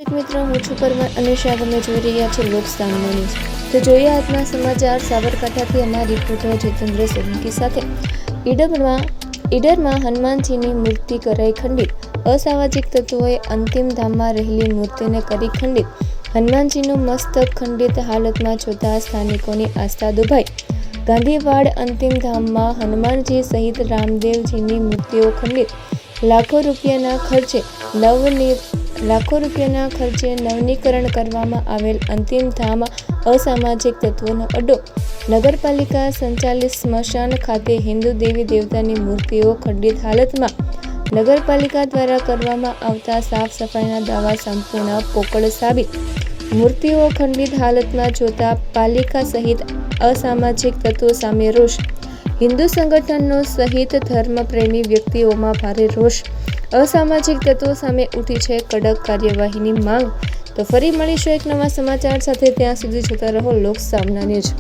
મિત્રો, હું છું પરમાર અને તમે જોઈ રહ્યા છો લોક સામનો ન્યૂઝ। તો જોઈએ આજના સમાચાર। સાબરકાંઠાથી અમારા રિપોર્ટર જીતેન્દ્ર સોલંકી સાથે। ઈડરમાં હનુમાનજીની મૂર્તિ કરાઈ ખંડિત। અસામાજિક તત્વોએ અંતિમ ધામમાં રહેલી મૂર્તિને કરી ખંડિત। હનુમાનજીનું મસ્તક ખંડિત હાલતમાં જોતા સ્થાનિકોની આસ્થા દુભાઈ। ગાંધીવાડ અંતિમ ધામમાં હનુમાનજી સહિત રામદેવજીની મૂર્તિઓ ખંડિત। લાખો રૂપિયાના ખર્ચે નવીનીકરણ કરવામાં આવેલ અંતિમ ધામ અસામાજિક તત્વોનો અડ્ડો। નગરપાલિકા સંચાલિત સ્મશાન ખાતે હિન્દુ દેવી દેવતાની મૂર્તિઓ ખંડિત હાલતમાં। નગરપાલિકા દ્વારા કરવામાં આવતા સાફ સફાઈના દાવા સંપૂર્ણ પોકળ સાબિત। મૂર્તિઓ ખંડિત હાલતમાં જોતા પાલિકા સહિત અસામાજિક તત્વો સામે રોષ। હિન્દુ સંગઠનો સહિત ધર્મપ્રેમી વ્યક્તિઓમાં ભારે રોષ। અસામાજિક તત્વો સામે ઉઠી છે કડક કાર્યવાહીની માંગ। તો ફરી મળીશું એક નવા સમાચાર સાથે। ત્યાં સુધી જોતા રહો લોક સામના ન્યૂઝ।